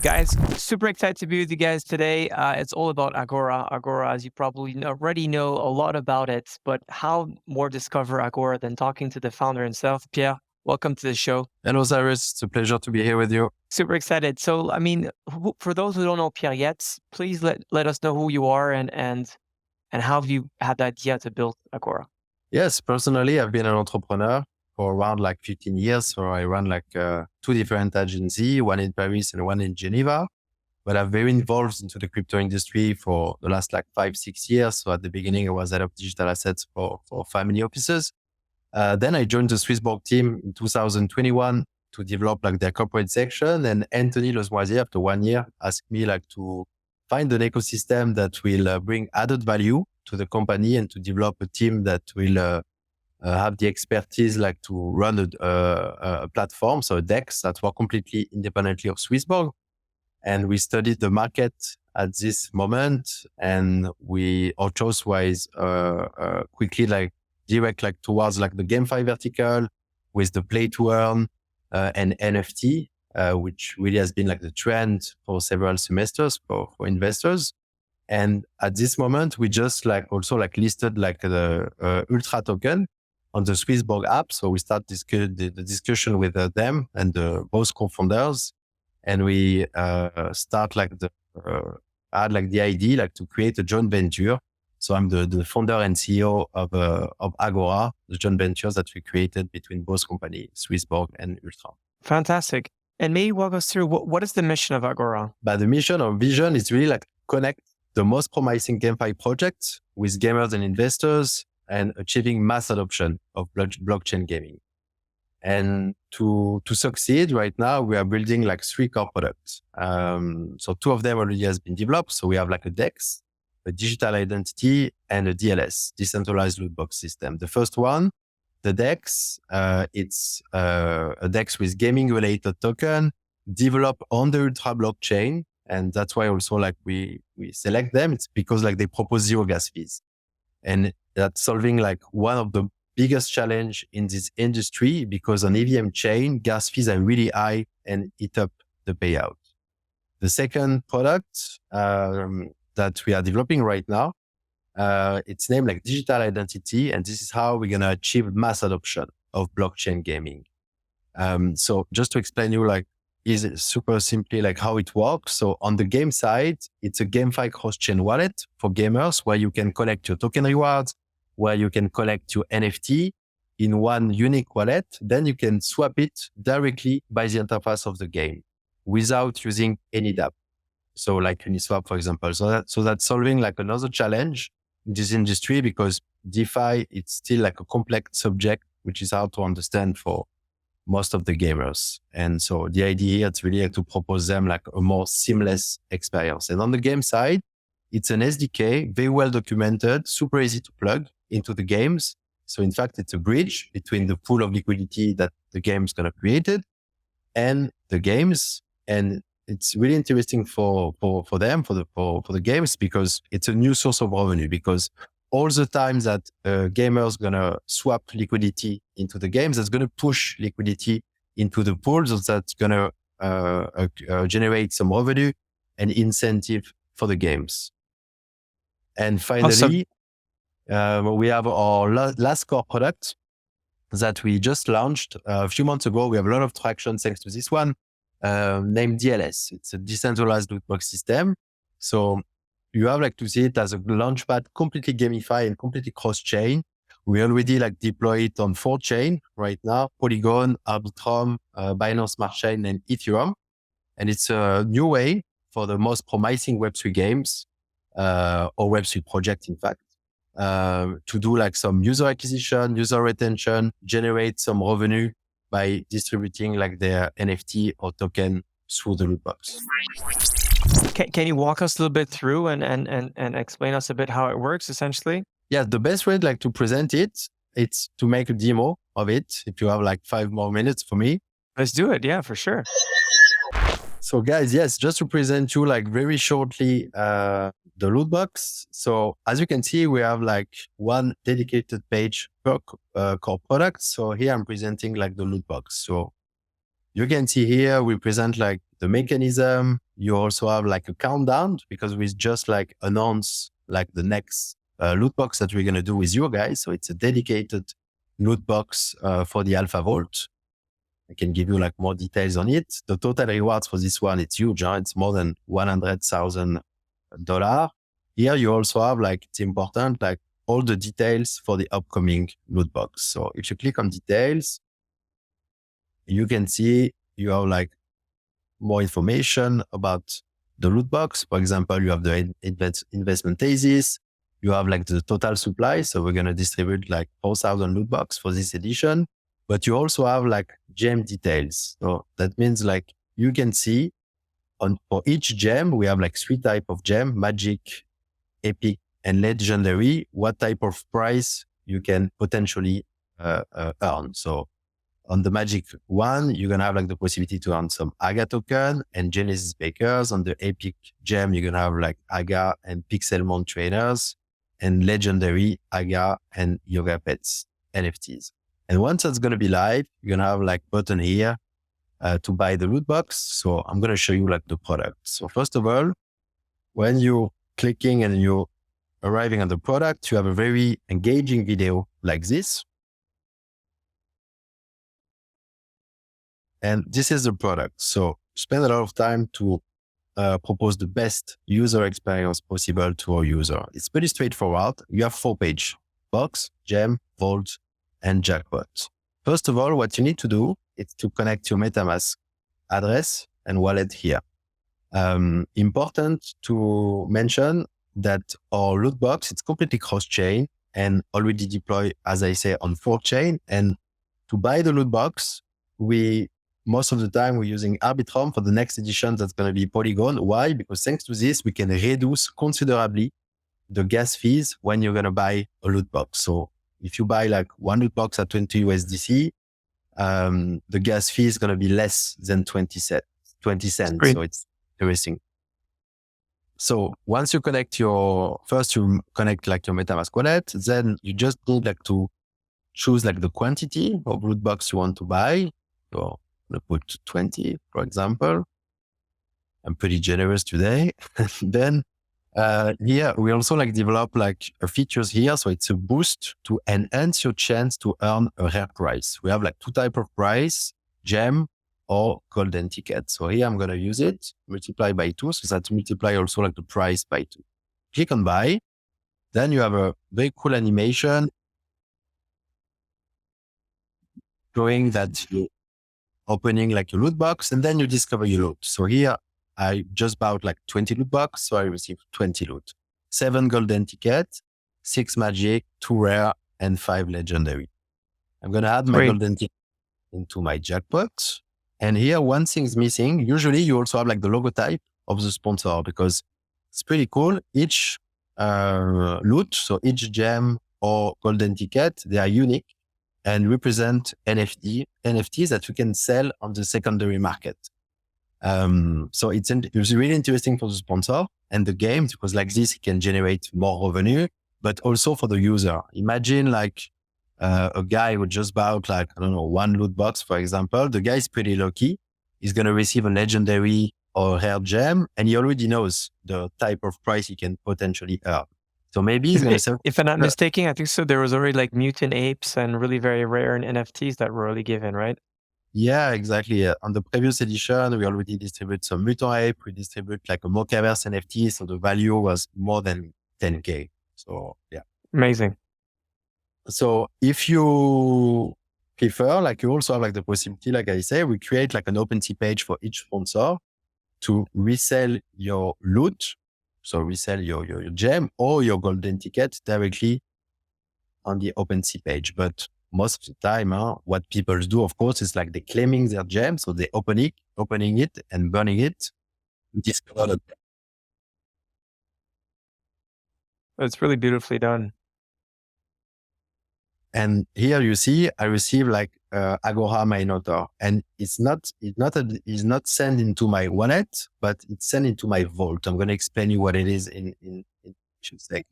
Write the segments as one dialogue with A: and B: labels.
A: Guys, super excited to be with you guys today. It's all about Agora. Agora, as you probably already know a lot about it, but how more discover Agora than talking to the founder himself? Pierre, welcome to the show.
B: Hello, Cyrus. It's a pleasure to be here with you.
A: Super excited. So, I mean, for those who don't know Pierre yet, please let us know who you are and how have you had the idea to build Agora?
B: Yes, personally, I've been an entrepreneur for around 15 years. So I run two different agencies, one in Paris and one in Geneva. But I've been involved into the crypto industry for the last 5-6 years. So at the beginning, I was head of digital assets for family offices. Then I joined the SwissBorg team in 2021 to develop their corporate section. And Anthony Losmoisier, after 1 year, asked me to find an ecosystem that will bring added value to the company and to develop a team that will have the expertise to run a platform, so a DEX that work completely independently of SwissBorg. And we studied the market at this moment, and our choice was quickly direct towards the GameFi vertical with the play to earn and NFT, which really has been the trend for several semesters for investors. And at this moment, we just also listed the Ultra token on the SwissBorg app. So we start the discussion with them and both co-founders, and we start had the idea to create a joint venture. So I'm the founder and CEO of Agora, the joint ventures that we created between both companies, SwissBorg and Ultra.
A: Fantastic. And maybe walk us through what is the mission of Agora?
B: But the mission or vision is really connect the most promising GameFi projects with gamers and investors and achieving mass adoption of blockchain gaming. And to succeed right now, we are building 3 core products. So 2 of them already has been developed. So we have a DEX, a digital identity, and a DLS, Decentralized Loot Box System. The first one, the DEX, it's a DEX with gaming related token developed on the Ultra blockchain. And that's why also we select them. It's because they propose 0 gas fees. And that's solving one of the biggest challenge in this industry, because on EVM chain, gas fees are really high and eat up the payout. The second product that we are developing right now, it's named Digital Identity. And this is how we're going to achieve mass adoption of blockchain gaming. So just to explain you is super simply how it works. So on the game side, it's a GameFi cross-chain wallet for gamers where you can collect your token rewards, where you can collect your NFT in one unique wallet. Then you can swap it directly by the interface of the game without using any dApp. So Uniswap, for example. So that's solving another challenge in this industry, because DeFi, it's still a complex subject, which is hard to understand for most of the gamers. And so the idea here is really to propose them a more seamless experience. And on the game side, it's an SDK, very well documented, super easy to plug into the games. So in fact, it's a bridge between the pool of liquidity that the game is going to create and the games. And it's really interesting for them, for the games, because it's a new source of revenue, because all the time that gamers going to swap liquidity into the games, that's going to push liquidity into the pools. So that's going to generate some revenue and incentive for the games. And finally, we have our last core product that we just launched a few months ago. We have a lot of traction thanks to this one, named DLS. It's a Decentralized Loot Box System. So you have to see it as a launchpad, completely gamified and completely cross-chain. We already deploy it on 4 chain right now: Polygon, Arbitrum, Binance Smart Chain, and Ethereum. And it's a new way for the most promising Web3 games, or Web3 project, in fact, to do some user acquisition, user retention, generate some revenue by distributing their NFT or token through the loot box.
A: Can you walk us a little bit through and explain us a bit how it works, essentially?
B: Yeah, the best way to present it's to make a demo of it. If you have 5 more minutes for me.
A: Let's do it. Yeah, for sure.
B: So guys, yes, just to present you very shortly the loot box. So as you can see, we have one dedicated page per core product. So here I'm presenting the loot box. So you can see here we present the mechanism, you also have like a countdown because we just like announce like the next loot box that we're going to do with you guys. So it's a dedicated loot box for the Alpha Vault. I can give you like more details on it. The total rewards for this one, it's huge. Huh? It's more than $100,000. Here you also have like, it's important, like all the details for the upcoming loot box. So if you click on details, you can see you have like more information about the loot box. For example, you have the investment thesis. You have like the total supply. So we're going to distribute like 4,000 loot box for this edition. But you also have like gem details. So that means like you can see for each gem, we have like 3 types of gem: magic, epic, and legendary. What type of price you can potentially earn. So on the magic one, you're going to have like the possibility to earn some AGA token and Genesis bakers. On the epic gem, you're going to have like AGA and Pixelmon trainers, and legendary AGA and Yoga Pets NFTs. And once that's going to be live, you're going to have like button here to buy the loot box. So I'm going to show you like the product. So first of all, when you're clicking and you're arriving on the product, you have a very engaging video like this. And this is the product. So spend a lot of time to propose the best user experience possible to our user. It's pretty straightforward. You have 4-page: box, gem, vault, and jackpot. First of all, what you need to do is to connect your MetaMask address and wallet here. Important to mention that our loot box, it's completely cross-chain and already deployed, as I say, on 4chain. And to buy the loot box, most of the time we're using Arbitrum. For the next edition, that's going to be Polygon. Why? Because thanks to this, we can reduce considerably the gas fees when you're going to buy a loot box. So if you buy like one loot box at 20 USDC, the gas fee is going to be less than 20 cents. So it's interesting. So once you connect you connect like your MetaMask wallet, then you just need like to choose like the quantity of loot box you want to buy. So I'm going to put 20, for example. I'm pretty generous today. Then here we also like develop like features here. So it's a boost to enhance your chance to earn a rare prize. We have like 2 types of prize: gem or golden ticket. So here I'm going to use it, multiply by 2. So that multiply also like the price by 2. Click on buy. Then you have a very cool animation showing that you opening like your loot box and then you discover your loot. So here I just bought like 20 loot box. So I received 20 loot, 7 golden ticket, 6 magic, 2 rare, and 5 legendary. I'm going to add my golden ticket into my jackpot. And here one thing is missing. Usually you also have like the logo type of the sponsor because it's pretty cool. Each loot, so each gem or golden ticket, they are unique and represent NFTs that you can sell on the secondary market. So it's really interesting for the sponsor and the game because like this, it can generate more revenue, but also for the user. Imagine like a guy who just bought like, I don't know, 1 loot box, for example. The guy is pretty lucky. He's going to receive a legendary or rare gem and he already knows the type of price he can potentially earn. So maybe he's going to sell.
A: If I'm not mistaken, I think so. There was already like mutant apes and really very rare NFTs that were already given, right?
B: Yeah, exactly. On the previous edition, we already distribute some mutant ape. We distribute like a Mochaverse NFT. So the value was more than 10K. So yeah.
A: Amazing.
B: So if you prefer, like you also have like the possibility, like I say, we create like an OpenSea page for each sponsor to resell your loot. So resell your gem or your golden ticket directly on the OpenSea page. But most of the time, what people do, of course, is like they're claiming their gem. So they opening it and burning it.
A: It's really beautifully done.
B: And here you see, I receive like Agora Minotaur, and it's not sent into my wallet, but it's sent into my vault. I'm going to explain you what it is in a sec.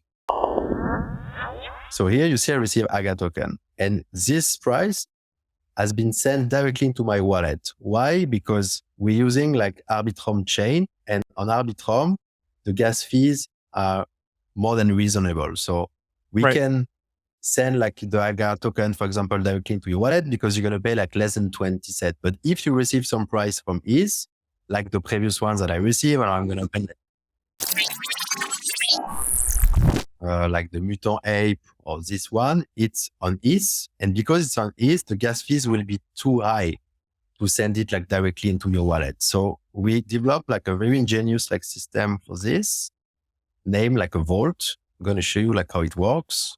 B: So here you see, I receive AGA token, and this price has been sent directly into my wallet. Why? Because we're using like Arbitrum chain, and on Arbitrum, the gas fees are more than reasonable. So we can send like the Agora token, for example, directly into your wallet because you're going to pay like less than 20 cents. But if you receive some price from ETH, like the previous ones that I received, and I'm going to pay like the Mutant Ape or this one, it's on ETH. And because it's on ETH, the gas fees will be too high to send it like directly into your wallet. So we developed like a very ingenious like system for this, named like a vault. I'm going to show you like how it works.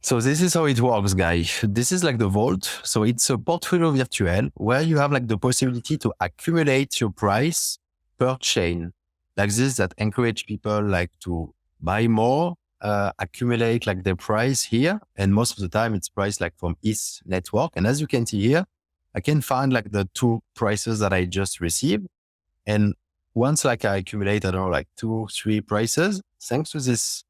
B: So this is how it works, guys. This is like the vault. So it's a portfolio virtual where you have like the possibility to accumulate your price per chain like this, that encourage people like to buy more, accumulate like their price here. And most of the time it's priced like from ETH network. And as you can see here, I can find like the two prices that I just received. And once like I accumulate, I don't know, like 2-3 prices, thanks to this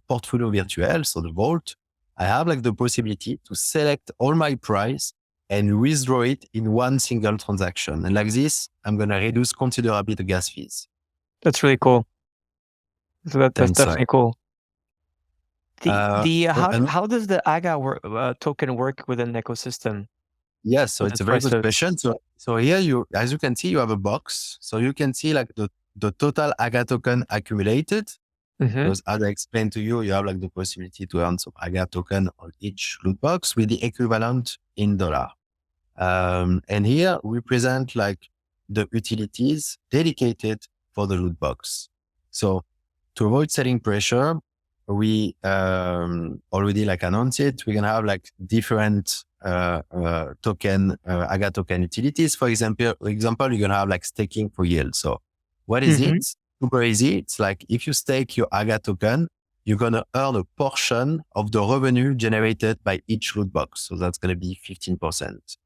B: portfolio virtual, so the vault, I have like the possibility to select all my price and withdraw it in one single transaction. And like this, I'm going to reduce considerably the gas fees.
A: That's really cool. So that's definitely cool. How does the Agora token work within the ecosystem?
B: Yes, so it's a very good question. So here as you can see, you have a box. So you can see like the total Agora token accumulated. Because as I explained to you, you have like the possibility to earn some Agora token on each loot box with the equivalent in dollar. And here we present like the utilities dedicated for the loot box. So to avoid selling pressure, we already like announced it. We're going to have like different Agora token utilities. For example, you're going to have like staking for yield. So what is it? Super easy. It's like if you stake your Agora token, you're going to earn a portion of the revenue generated by each loot box. So that's going to be 15%.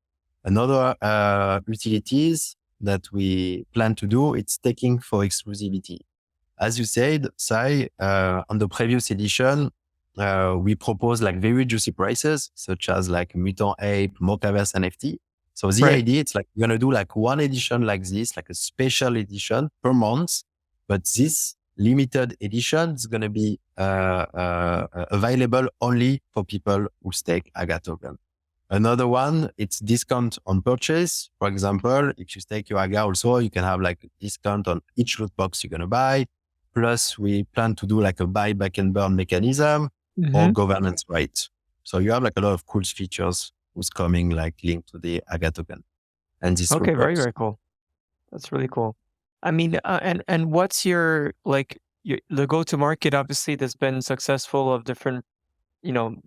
B: Another utilities that we plan to do, it's staking for exclusivity. As you said, Sai, on the previous edition, we proposed like very juicy prices, such as like Mutant Ape, Mochaverse NFT. So the idea, it's like we're going to do like one edition like this, like a special edition per month. But this limited edition is going to be available only for people who stake Agora token. Another one, it's discount on purchase. For example, if you stake your Agora also, you can have like a discount on each loot box you're going to buy. Plus, we plan to do like a buy back and burn mechanism or governance rights. So you have like a lot of cool features who's coming like linked to the Agora token. And this
A: very, very cool. That's really cool. I mean, and what's your the go-to-market? Obviously, that's been successful of different,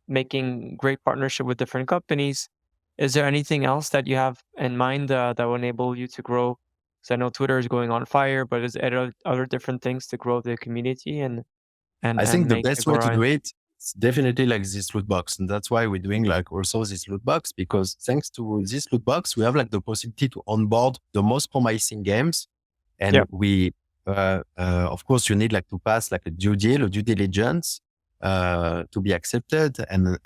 A: making great partnership with different companies. Is there anything else that you have in mind that will enable you to grow? Because I know Twitter is going on fire, but is there other different things to grow the community and
B: I think the best way to do it is definitely like this loot box, and that's why we're doing like also this loot box, because thanks to this loot box, we have like the possibility to onboard the most promising games. And we, of course, you need like to pass like a due diligence to be accepted and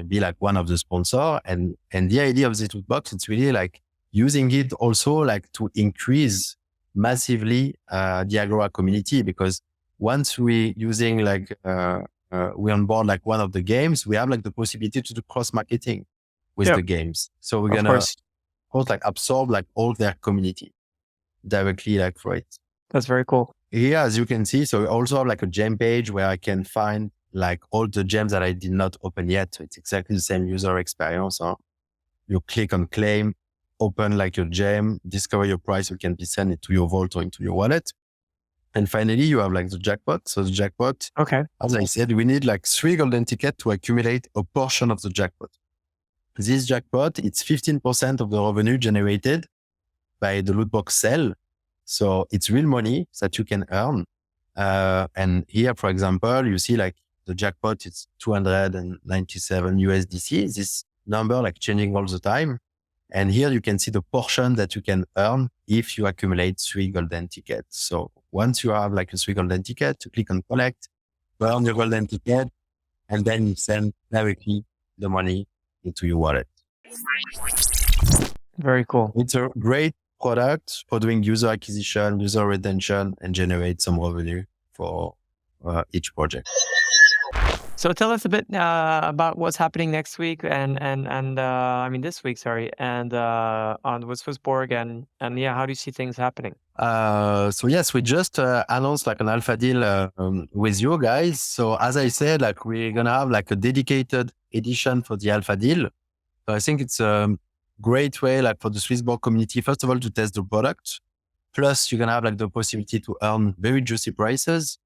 B: be like one of the sponsor. And the idea of this loot box, it's really like using it also like to increase massively the Agora community, because once we using like we onboard like one of the games, we have like the possibility to do cross marketing with the games. So we're gonna of course like absorb like all their community directly like for it.
A: That's very cool.
B: Here, as you can see, so we also have like a gem page where I can find like all the gems that I did not open yet. So it's exactly the same user experience. Huh? You click on claim, open like your gem, discover your price, you can be sent it to your vault or into your wallet. And finally, you have like the jackpot. So the jackpot, as I said, we need like 3 golden tickets to accumulate a portion of the jackpot. This jackpot, it's 15% of the revenue generated by the loot box sale. So it's real money that you can earn. And here, for example, you see like the jackpot, it's 297 USDC. This number like changing all the time. And here you can see the portion that you can earn if you accumulate 3 golden tickets. So once you have like a 3 golden ticket, you click on collect, earn your golden ticket, and then you send directly the money into your wallet.
A: Very cool.
B: It's a great product for doing user acquisition, user retention, and generate some revenue for each project.
A: So tell us a bit about what's happening next week and I mean this week, sorry, and on with SwissBorg and yeah, how do you see things happening?
B: So yes, we just announced like an alpha deal with you guys. So as I said, like we're gonna have like a dedicated edition for the alpha deal. So I think it's a great way like for the SwissBorg community, first of all, to test the product. Plus, you're gonna have like the possibility to earn very juicy prices.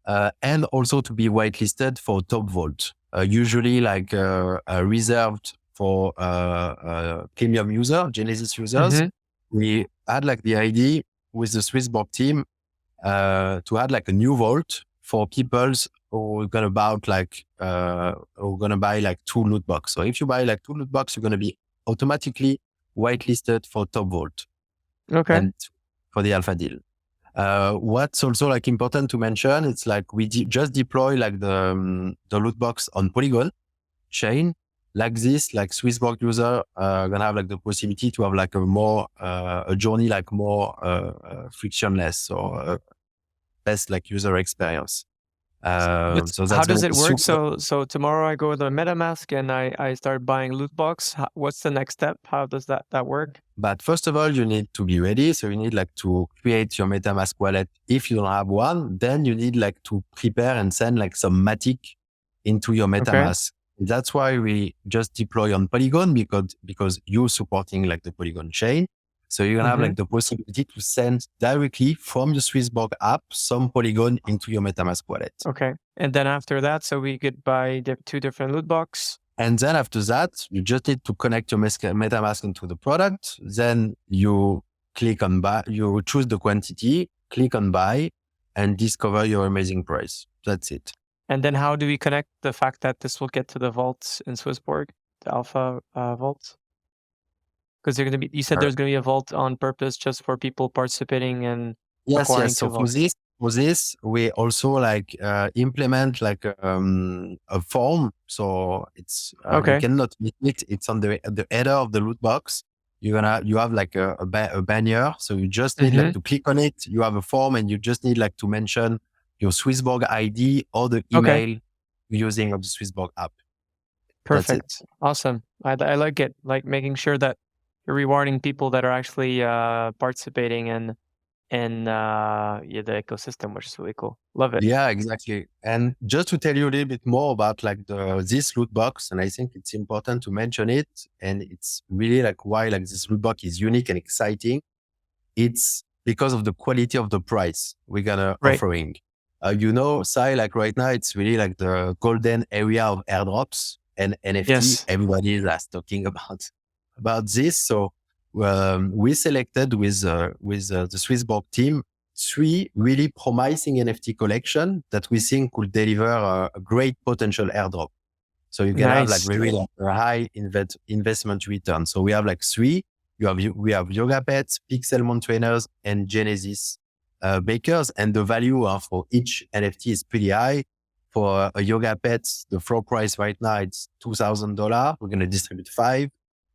B: And also to be whitelisted for top vault, usually like reserved for premium Genesis users.
A: Mm-hmm.
B: We had like the idea with the SwissBorg team to add like a new vault for people who are gonna buy like 2 loot box. So if you buy like 2 loot box, you're gonna be automatically whitelisted for top vault.
A: Okay.
B: And for the alpha deal. What's also like important to mention, it's like we just deploy like the loot box on Polygon chain. Like this, like SwissBorg user gonna have like the possibility to have like a journey like more frictionless or best like user experience. So that's
A: how does it work? So tomorrow I go to the MetaMask and I start buying loot box. What's the next step? How does that work?
B: But first of all, you need to be ready. So you need like to create your MetaMask wallet. If you don't have one, then you need like to prepare and send like some Matic into your MetaMask. Okay. That's why we just deploy on Polygon because you're supporting like the Polygon chain. So you're gonna have like the possibility to send directly from your SwissBorg app some Polygon into your MetaMask wallet.
A: Okay. And then after that, so we could buy 2 different loot box.
B: And then after that, you just need to connect your MetaMask into the product. Then you click on buy, you choose the quantity, click on buy, and discover your amazing price. That's it.
A: And then how do we connect the fact that this will get to the vaults in SwissBorg, the alpha vaults? Because they're going to be, you said there's going to be a vault on purpose just for people participating and acquiring.
B: Yes. So for this, we also like implement like a form. So it's you cannot miss it. It's on the header of the loot box. You have like a banner. So you just need like to click on it. You have a form, and you just need like to mention your SwissBorg ID or the email using of the SwissBorg app.
A: Perfect. Awesome. I like it. Like making sure that you're rewarding people that are actually participating in the ecosystem, which is really cool. Love it.
B: Yeah, exactly. And just to tell you a little bit more about like this loot box, and I think it's important to mention it, and it's really like why like this loot box is unique and exciting. It's because of the quality of the price we're gonna offering. Sai, like right now, it's really like the golden area of airdrops and NFT. Yes. Everybody is talking about this. So we selected with the SwissBorg team 3 really promising NFT collection that we think could deliver a great potential airdrop. So you can have like very a high investment return. So we have like 3. We have Yoga Pets, Pixelmon trainers, and Genesis bakers, and the value for each NFT is pretty high. For a Yoga Pets, the floor price right now it's $2,000. We're gonna distribute 5.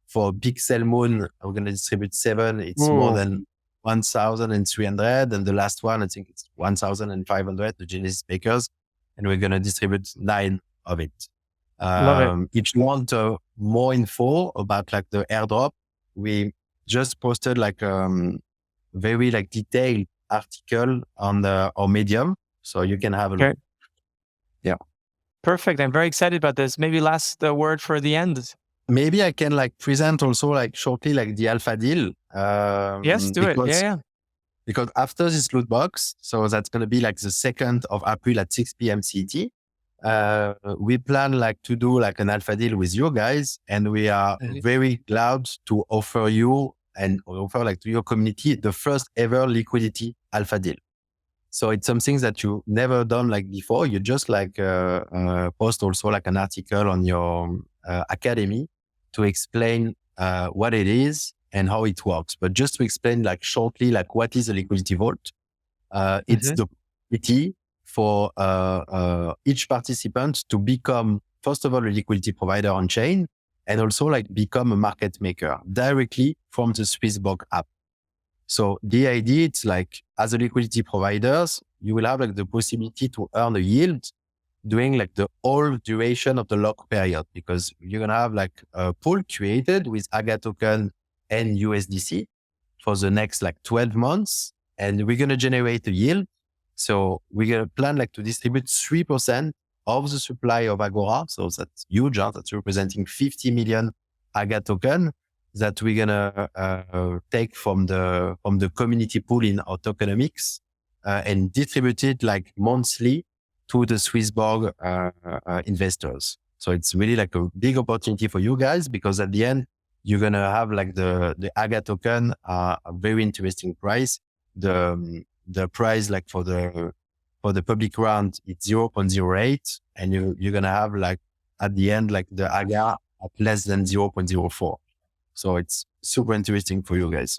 B: For Pixelmon, we're going to distribute 7. It's more than 1,300. And the last one, I think it's 1,500, the Genesis bakers. And we're going to distribute 9 of it.
A: Love it.
B: If you want more info about like the airdrop, we just posted like very like detailed article on our Medium. So you can have a look. Yeah.
A: Perfect. I'm very excited about this. Maybe last word for the end.
B: Maybe I can like present also like shortly like the alpha deal.
A: Yes, do it. Yeah.
B: Because after this loot box, so that's going to be like the 2nd of April at 6 p.m. CET. We plan like to do like an alpha deal with you guys, and we are very glad to offer you and offer like to your community the first ever liquidity alpha deal. So it's something that you never done like before. You just like post also like an article on your academy to explain what it is and how it works. But just to explain like shortly, like what is a liquidity vault? It's the ability for each participant to become, first of all, a liquidity provider on chain, and also like become a market maker directly from the SwissBorg app. So the idea, it's like as a liquidity providers, you will have like the possibility to earn a yield during like the whole duration of the lock period, because you're going to have like a pool created with AGA token and USDC for the next like 12 months. And we're going to generate a yield. So we're going to plan like to distribute 3% of the supply of Agora. So that's huge. That's representing 50 million AGA token that we're going to take from the community pool in our tokenomics and distribute it like monthly to the SwissBorg investors. So it's really like a big opportunity for you guys, because at the end, you're going to have like the AGA token, a very interesting price. The price like for the public round, it's 0.08, and you're going to have like at the end, like the AGA at less than 0.04. So it's super interesting for you guys.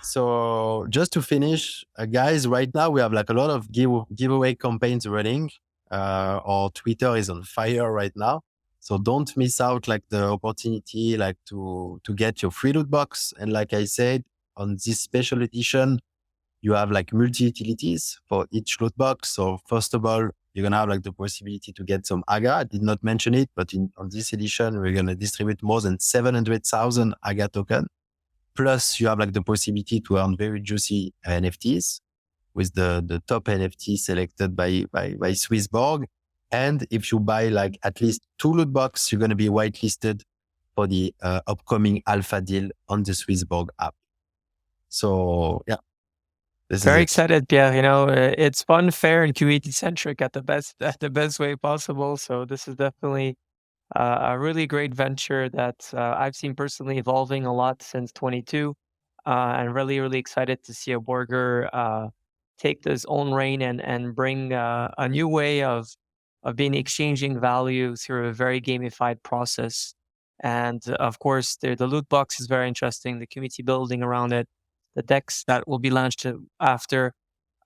B: So just to finish, guys, right now we have like a lot of giveaway campaigns running. Our Twitter is on fire right now. So don't miss out like the opportunity like to get your free loot box. And like I said, on this special edition, you have like multi-utilities for each loot box. So first of all, you're going to have like the possibility to get some AGA. I did not mention it, but on this edition, we're going to distribute more than 700,000 AGA token. Plus, you have like the possibility to earn very juicy NFTs with the top NFT selected by SwissBorg. And if you buy like at least 2 loot box, you're going to be whitelisted for the upcoming alpha deal on the SwissBorg app. So yeah, this
A: Very
B: is it.
A: excited, Pierre. You know, it's fun, fair, and community centric at the best way possible. So this is definitely a really great venture that I've seen personally evolving a lot since 22, and really excited to see a Borger take this own reign and bring a new way of being exchanging value through a very gamified process. And of course, the loot box is very interesting. The community building around it, the decks that will be launched after.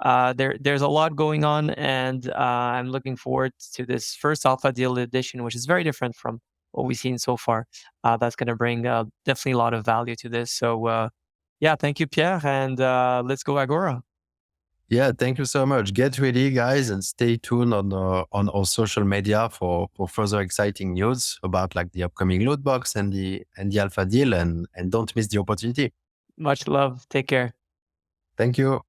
A: There's a lot going on, and I'm looking forward to this first Alpha Deal edition, which is very different from what we've seen so far. That's going to bring definitely a lot of value to this. So, yeah, thank you, Pierre, and let's go Agora.
B: Yeah, thank you so much. Get ready, guys, and stay tuned on our social media for further exciting news about like the upcoming loot box and the Alpha Deal, and don't miss the opportunity.
A: Much love. Take care.
B: Thank you.